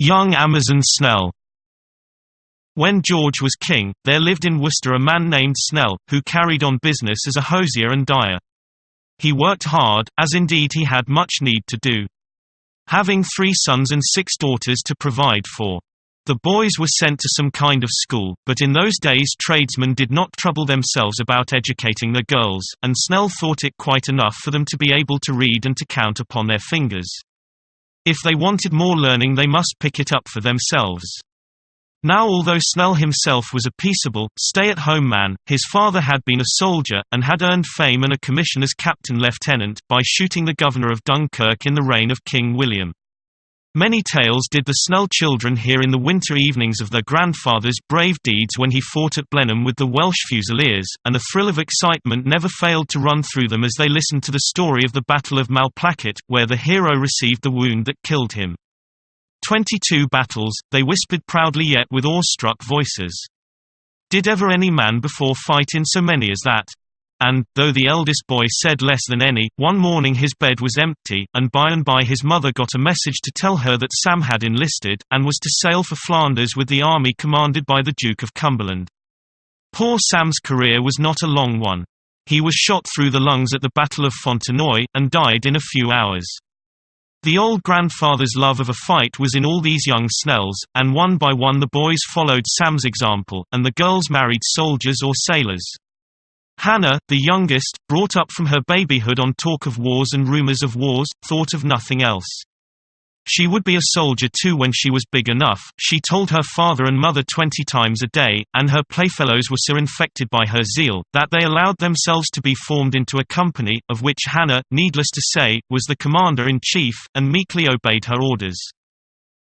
Young Amazon Snell. When George was king, there lived in Worcester a man named Snell, who carried on business as a hosier and dyer. He worked hard, as indeed he had much need to do. Having 3 sons and 6 daughters to provide for. The boys were sent to some kind of school, but in those days tradesmen did not trouble themselves about educating their girls, and Snell thought it quite enough for them to be able to read and to count upon their fingers. If they wanted more learning they must pick it up for themselves. Now although Snell himself was a peaceable, stay-at-home man, his father had been a soldier, and had earned fame and a commission as captain-lieutenant, by shooting the governor of Dunkirk in the reign of King William. Many tales did the Snell children hear in the winter evenings of their grandfather's brave deeds when he fought at Blenheim with the Welsh Fusiliers, and a thrill of excitement never failed to run through them as they listened to the story of the Battle of Malplaquet, where the hero received the wound that killed him. 22 battles, they whispered proudly yet with awestruck voices. Did ever any man before fight in so many as that? And, though the eldest boy said less than any, one morning his bed was empty, and by his mother got a message to tell her that Sam had enlisted, and was to sail for Flanders with the army commanded by the Duke of Cumberland. Poor Sam's career was not a long one. He was shot through the lungs at the Battle of Fontenoy, and died in a few hours. The old grandfather's love of a fight was in all these young Snells, and one by one the boys followed Sam's example, and the girls married soldiers or sailors. Hannah, the youngest, brought up from her babyhood on talk of wars and rumors of wars, thought of nothing else. She would be a soldier too when she was big enough, she told her father and mother 20 times a day, and her playfellows were so infected by her zeal, that they allowed themselves to be formed into a company, of which Hannah, needless to say, was the commander-in-chief, and meekly obeyed her orders.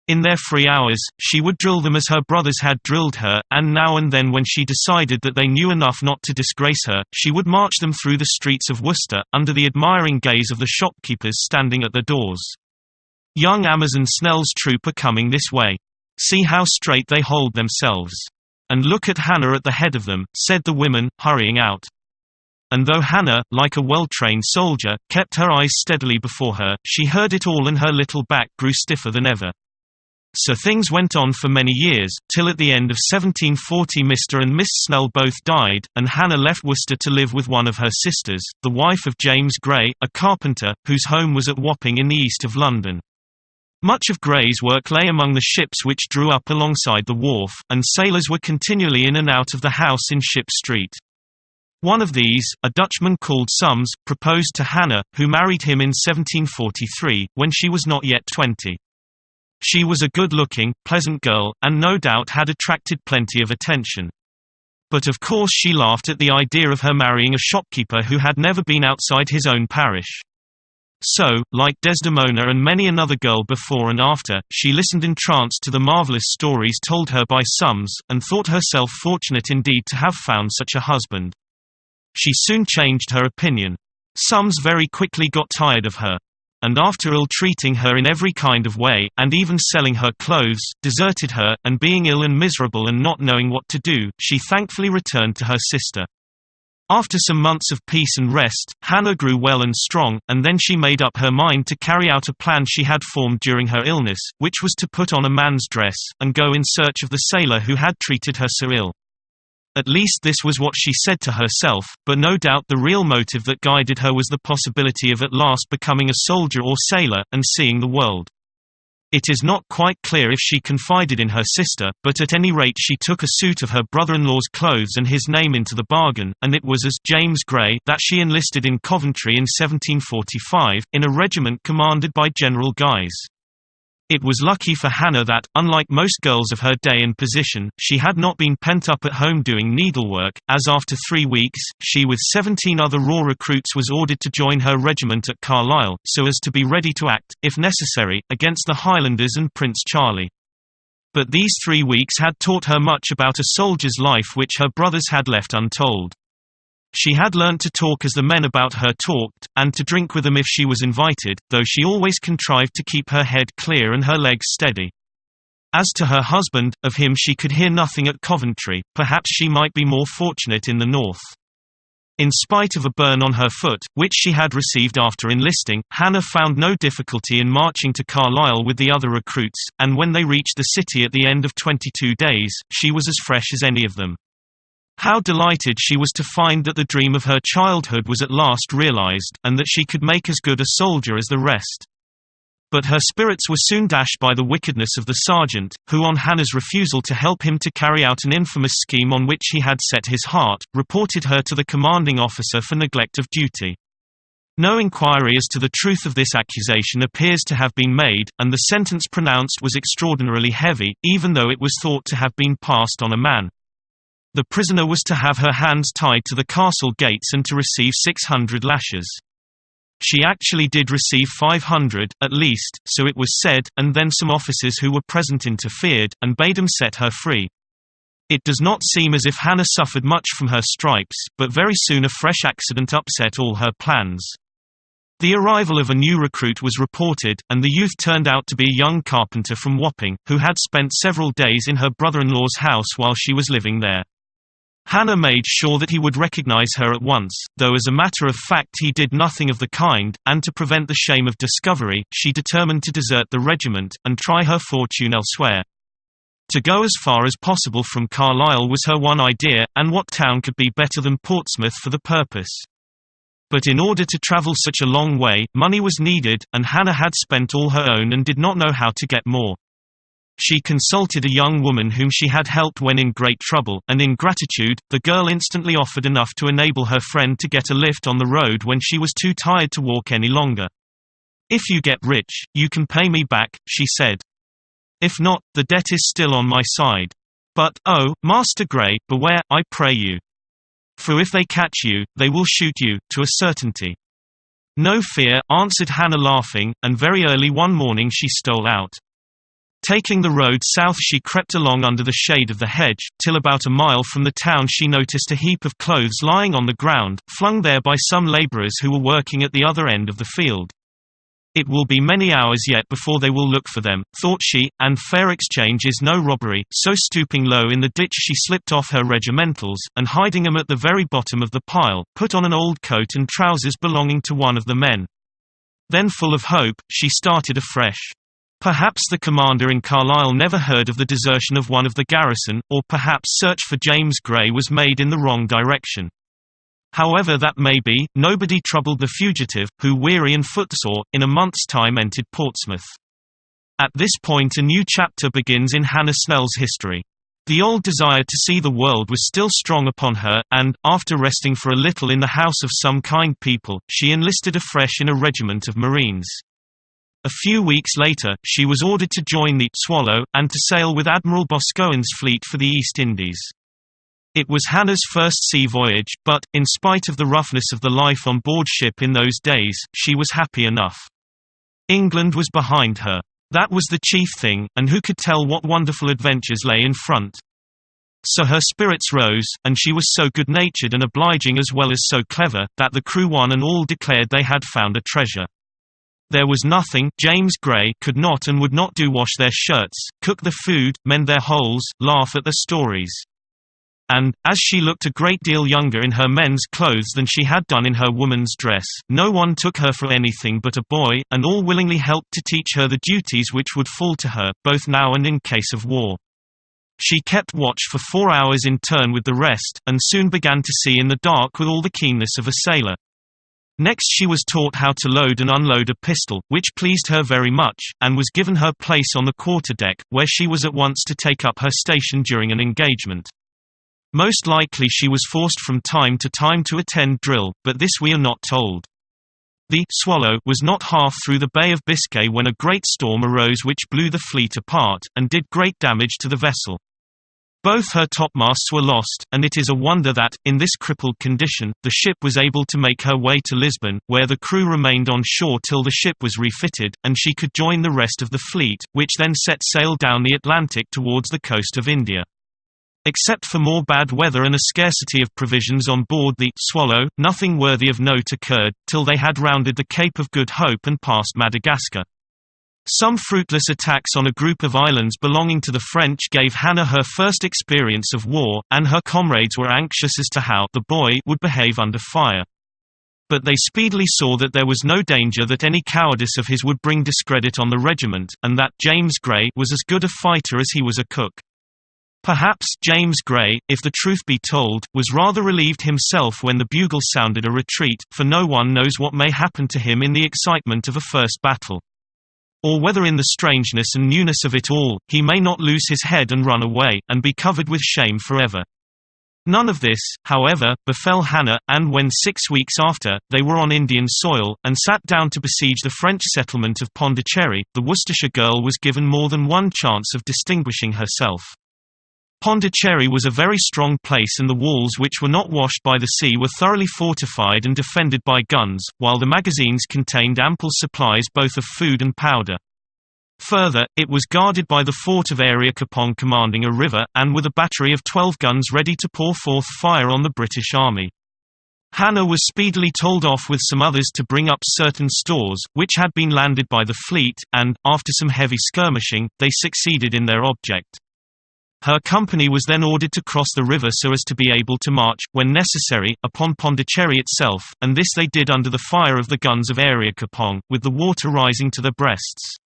In their free hours, she would drill them as her brothers had drilled her, and now and then when she decided that they knew enough not to disgrace her, she would march them through the streets of Worcester, under the admiring gaze of the shopkeepers standing at their doors. Young Amazon Snell's troop are coming this way. See how straight they hold themselves. And look at Hannah at the head of them, said the women, hurrying out. And though Hannah, like a well-trained soldier, kept her eyes steadily before her, she heard it all and her little back grew stiffer than ever. So things went on for many years, till at the end of 1740 Mr. and Miss Snell both died, and Hannah left Worcester to live with one of her sisters, the wife of James Gray, a carpenter, whose home was at Wapping in the east of London. Much of Gray's work lay among the ships which drew up alongside the wharf, and sailors were continually in and out of the house in Ship Street. One of these, a Dutchman called Sums, proposed to Hannah, who married him in 1743, when she was not yet 20. She was a good-looking, pleasant girl, and no doubt had attracted plenty of attention. But of course she laughed at the idea of her marrying a shopkeeper who had never been outside his own parish. So, like Desdemona and many another girl before and after, she listened entranced to the marvelous stories told her by Sums, and thought herself fortunate indeed to have found such a husband. She soon changed her opinion. Sums very quickly got tired of her, and after ill-treating her in every kind of way, and even selling her clothes, deserted her, and being ill and miserable and not knowing what to do, she thankfully returned to her sister. After some months of peace and rest, Hannah grew well and strong, and then she made up her mind to carry out a plan she had formed during her illness, which was to put on a man's dress, and go in search of the sailor who had treated her so ill. At least this was what she said to herself, but no doubt the real motive that guided her was the possibility of at last becoming a soldier or sailor, and seeing the world. It is not quite clear if she confided in her sister, but at any rate she took a suit of her brother-in-law's clothes and his name into the bargain, and it was as James Gray that she enlisted in Coventry in 1745, in a regiment commanded by General Guise. It was lucky for Hannah that, unlike most girls of her day and position, she had not been pent up at home doing needlework, as after 3 weeks, she with 17 other raw recruits was ordered to join her regiment at Carlisle, so as to be ready to act, if necessary, against the Highlanders and Prince Charlie. But these 3 weeks had taught her much about a soldier's life which her brothers had left untold. She had learnt to talk as the men about her talked, and to drink with them if she was invited, though she always contrived to keep her head clear and her legs steady. As to her husband, of him she could hear nothing at Coventry, perhaps she might be more fortunate in the north. In spite of a burn on her foot, which she had received after enlisting, Hannah found no difficulty in marching to Carlisle with the other recruits, and when they reached the city at the end of 22 days, she was as fresh as any of them. How delighted she was to find that the dream of her childhood was at last realized, and that she could make as good a soldier as the rest. But her spirits were soon dashed by the wickedness of the sergeant, who on Hannah's refusal to help him to carry out an infamous scheme on which he had set his heart, reported her to the commanding officer for neglect of duty. No inquiry as to the truth of this accusation appears to have been made, and the sentence pronounced was extraordinarily heavy, even though it was thought to have been passed on a man. The prisoner was to have her hands tied to the castle gates and to receive 600 lashes. She actually did receive 500, at least, so it was said, and then some officers who were present interfered, and bade them set her free. It does not seem as if Hannah suffered much from her stripes, but very soon a fresh accident upset all her plans. The arrival of a new recruit was reported, and the youth turned out to be a young carpenter from Wapping, who had spent several days in her brother-in-law's house while she was living there. Hannah made sure that he would recognize her at once, though as a matter of fact he did nothing of the kind, and to prevent the shame of discovery, she determined to desert the regiment, and try her fortune elsewhere. To go as far as possible from Carlisle was her one idea, and what town could be better than Portsmouth for the purpose? But in order to travel such a long way, money was needed, and Hannah had spent all her own and did not know how to get more. She consulted a young woman whom she had helped when in great trouble, and in gratitude, the girl instantly offered enough to enable her friend to get a lift on the road when she was too tired to walk any longer. "If you get rich, you can pay me back," she said. "If not, the debt is still on my side. But, oh, Master Gray, beware, I pray you. For if they catch you, they will shoot you, to a certainty." "No fear," answered Hannah laughing, and very early one morning she stole out. Taking the road south she crept along under the shade of the hedge, till about a mile from the town she noticed a heap of clothes lying on the ground, flung there by some labourers who were working at the other end of the field. "It will be many hours yet before they will look for them," thought she, "and fair exchange is no robbery," so stooping low in the ditch she slipped off her regimentals, and hiding them at the very bottom of the pile, put on an old coat and trousers belonging to one of the men. Then full of hope, she started afresh. Perhaps the commander in Carlisle never heard of the desertion of one of the garrison, or perhaps search for James Gray was made in the wrong direction. However that may be, nobody troubled the fugitive, who weary and footsore, in a month's time entered Portsmouth. At this point a new chapter begins in Hannah Snell's history. The old desire to see the world was still strong upon her, and, after resting for a little in the house of some kind people, she enlisted afresh in a regiment of Marines. A few weeks later, she was ordered to join the Swallow, and to sail with Admiral Boscawen's fleet for the East Indies. It was Hannah's first sea voyage, but, in spite of the roughness of the life on board ship in those days, she was happy enough. England was behind her. That was the chief thing, and who could tell what wonderful adventures lay in front? So her spirits rose, and she was so good-natured and obliging as well as so clever, that the crew one and all declared they had found a treasure. There was nothing James Gray could not and would not do: wash their shirts, cook the food, mend their holes, laugh at their stories. And, as she looked a great deal younger in her men's clothes than she had done in her woman's dress, no one took her for anything but a boy, and all willingly helped to teach her the duties which would fall to her, both now and in case of war. She kept watch for 4 hours in turn with the rest, and soon began to see in the dark with all the keenness of a sailor. Next she was taught how to load and unload a pistol, which pleased her very much, and was given her place on the quarter-deck, where she was at once to take up her station during an engagement. Most likely she was forced from time to time to attend drill, but this we are not told. The Swallow was not half through the Bay of Biscay when a great storm arose which blew the fleet apart, and did great damage to the vessel. Both her topmasts were lost, and it is a wonder that, in this crippled condition, the ship was able to make her way to Lisbon, where the crew remained on shore till the ship was refitted, and she could join the rest of the fleet, which then set sail down the Atlantic towards the coast of India. Except for more bad weather and a scarcity of provisions on board the Swallow, nothing worthy of note occurred, till they had rounded the Cape of Good Hope and passed Madagascar. Some fruitless attacks on a group of islands belonging to the French gave Hannah her first experience of war, and her comrades were anxious as to how the boy would behave under fire. But they speedily saw that there was no danger that any cowardice of his would bring discredit on the regiment, and that James Gray was as good a fighter as he was a cook. Perhaps James Gray, if the truth be told, was rather relieved himself when the bugle sounded a retreat, for no one knows what may happen to him in the excitement of a first battle. Or whether in the strangeness and newness of it all, he may not lose his head and run away, and be covered with shame forever. None of this, however, befell Hannah, and when 6 weeks after, they were on Indian soil, and sat down to besiege the French settlement of Pondicherry, the Worcestershire girl was given more than one chance of distinguishing herself. Pondicherry was a very strong place, and the walls, which were not washed by the sea, were thoroughly fortified and defended by guns, while the magazines contained ample supplies both of food and powder. Further, it was guarded by the fort of Areacopong commanding a river, and with a battery of 12 guns ready to pour forth fire on the British army. Hannah was speedily told off with some others to bring up certain stores, which had been landed by the fleet, and, after some heavy skirmishing, they succeeded in their object. Her company was then ordered to cross the river so as to be able to march, when necessary, upon Pondicherry itself, and this they did under the fire of the guns of Areacopong, with the water rising to their breasts.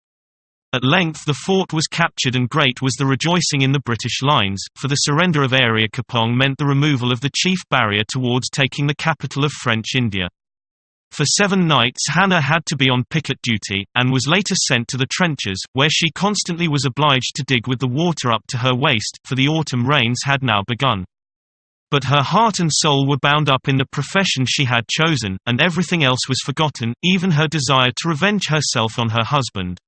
At length the fort was captured, and great was the rejoicing in the British lines, for the surrender of Areacopong meant the removal of the chief barrier towards taking the capital of French India. For 7 nights Hannah had to be on picket duty, and was later sent to the trenches, where she constantly was obliged to dig with the water up to her waist, for the autumn rains had now begun. But her heart and soul were bound up in the profession she had chosen, and everything else was forgotten, even her desire to revenge herself on her husband.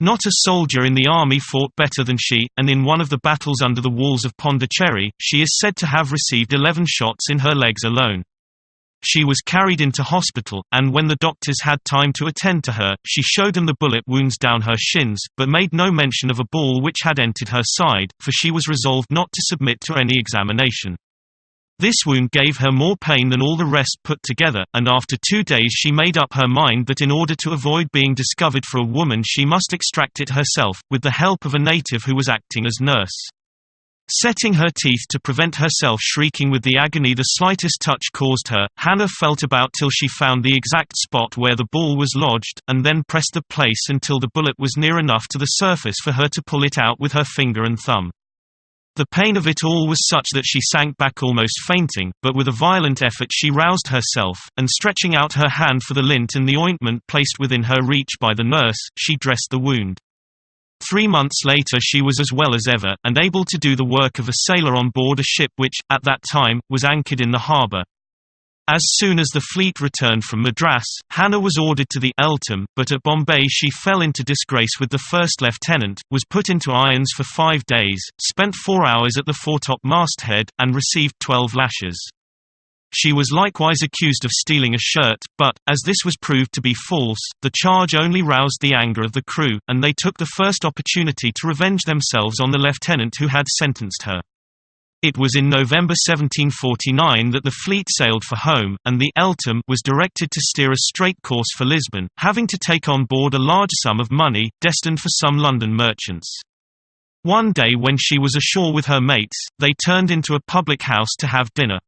Not a soldier in the army fought better than she, and in one of the battles under the walls of Pondicherry, she is said to have received 11 shots in her legs alone. She was carried into hospital, and when the doctors had time to attend to her, she showed them the bullet wounds down her shins, but made no mention of a ball which had entered her side, for she was resolved not to submit to any examination. This wound gave her more pain than all the rest put together, and after 2 days she made up her mind that in order to avoid being discovered for a woman she must extract it herself, with the help of a native who was acting as nurse. Setting her teeth to prevent herself shrieking with the agony the slightest touch caused her, Hannah felt about till she found the exact spot where the ball was lodged, and then pressed the place until the bullet was near enough to the surface for her to pull it out with her finger and thumb. The pain of it all was such that she sank back almost fainting, but with a violent effort she roused herself, and stretching out her hand for the lint and the ointment placed within her reach by the nurse, she dressed the wound. 3 months later she was as well as ever, and able to do the work of a sailor on board a ship which, at that time, was anchored in the harbour. As soon as the fleet returned from Madras, Hannah was ordered to the Eltham, but at Bombay she fell into disgrace with the first lieutenant, was put into irons for 5 days, spent 4 hours at the foretop masthead, and received 12 lashes. She was likewise accused of stealing a shirt, but, as this was proved to be false, the charge only roused the anger of the crew, and they took the first opportunity to revenge themselves on the lieutenant who had sentenced her. It was in November 1749 that the fleet sailed for home, and the Eltham was directed to steer a straight course for Lisbon, having to take on board a large sum of money, destined for some London merchants. One day when she was ashore with her mates, they turned into a public house to have dinner.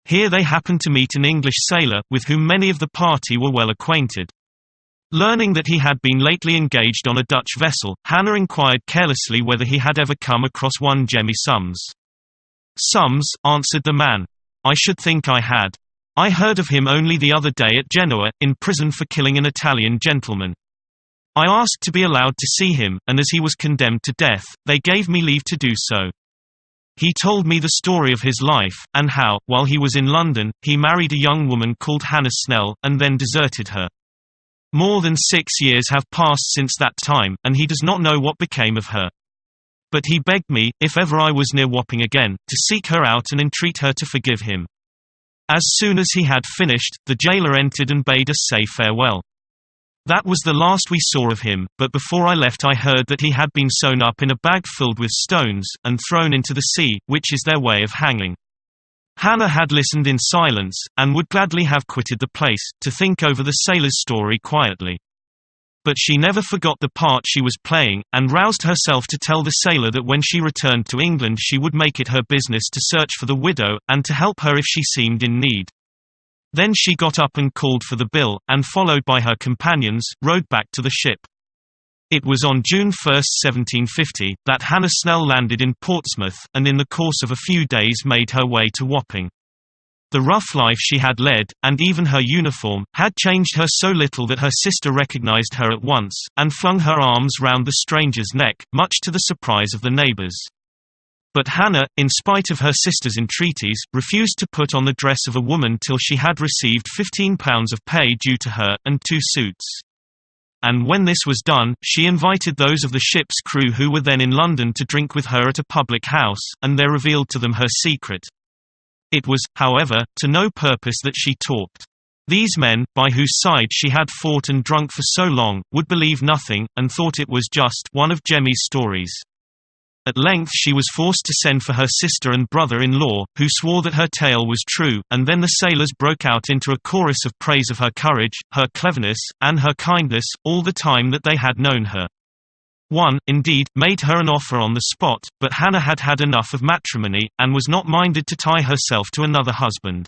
Here they happened to meet an English sailor, with whom many of the party were well acquainted. Learning that he had been lately engaged on a Dutch vessel, Hannah inquired carelessly whether he had ever come across one Jemmy Sums. "Sums," answered the man. "I should think I had. I heard of him only the other day at Genoa, in prison for killing an Italian gentleman. I asked to be allowed to see him, and as he was condemned to death, they gave me leave to do so. He told me the story of his life, and how, while he was in London, he married a young woman called Hannah Snell, and then deserted her. More than 6 years have passed since that time, and he does not know what became of her. But he begged me, if ever I was near Wapping again, to seek her out and entreat her to forgive him." As soon as he had finished, the jailer entered and bade us say farewell. That was the last we saw of him, but before I left I heard that he had been sewn up in a bag filled with stones, and thrown into the sea, which is their way of hanging. Hannah had listened in silence, and would gladly have quitted the place, to think over the sailor's story quietly. But she never forgot the part she was playing, and roused herself to tell the sailor that when she returned to England she would make it her business to search for the widow, and to help her if she seemed in need. Then she got up and called for the bill, and followed by her companions, rowed back to the ship. It was on June 1, 1750, that Hannah Snell landed in Portsmouth, and in the course of a few days made her way to Wapping. The rough life she had led, and even her uniform, had changed her so little that her sister recognized her at once, and flung her arms round the stranger's neck, much to the surprise of the neighbors. But Hannah, in spite of her sister's entreaties, refused to put on the dress of a woman till she had received £15 of pay due to her, and 2 suits. And when this was done, she invited those of the ship's crew who were then in London to drink with her at a public house, and there revealed to them her secret. It was, however, to no purpose that she talked. These men, by whose side she had fought and drunk for so long, would believe nothing, and thought it was just one of Jemmy's stories. At length she was forced to send for her sister and brother-in-law, who swore that her tale was true, and then the sailors broke out into a chorus of praise of her courage, her cleverness, and her kindness, all the time that they had known her. One, indeed, made her an offer on the spot, but Hannah had had enough of matrimony, and was not minded to tie herself to another husband.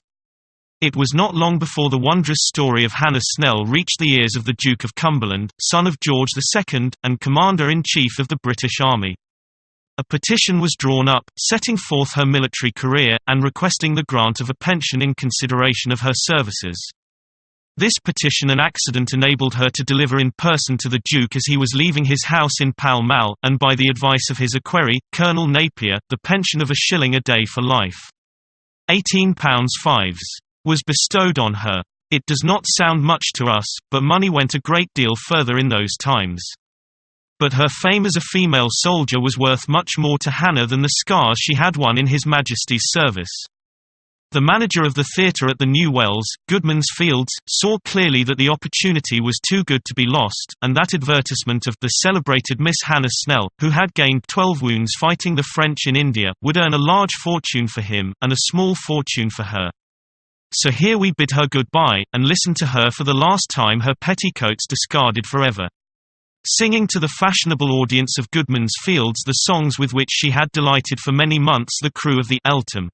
It was not long before the wondrous story of Hannah Snell reached the ears of the Duke of Cumberland, son of George II, and Commander-in-Chief of the British Army. A petition was drawn up, setting forth her military career, and requesting the grant of a pension in consideration of her services. This petition and accident enabled her to deliver in person to the Duke as he was leaving his house in Pall Mall, and by the advice of his equerry, Colonel Napier, the pension of £1 a day for life. £18 was bestowed on her. It does not sound much to us, but money went a great deal further in those times. But her fame as a female soldier was worth much more to Hannah than the scars she had won in His Majesty's service. The manager of the theatre at the New Wells, Goodman's Fields, saw clearly that the opportunity was too good to be lost, and that advertisement of the celebrated Miss Hannah Snell, who had gained 12 wounds fighting the French in India, would earn a large fortune for him, and a small fortune for her. So here we bid her goodbye, and listen to her for the last time, her petticoats discarded forever. Singing to the fashionable audience of Goodman's Fields the songs with which she had delighted for many months the crew of the Eltham.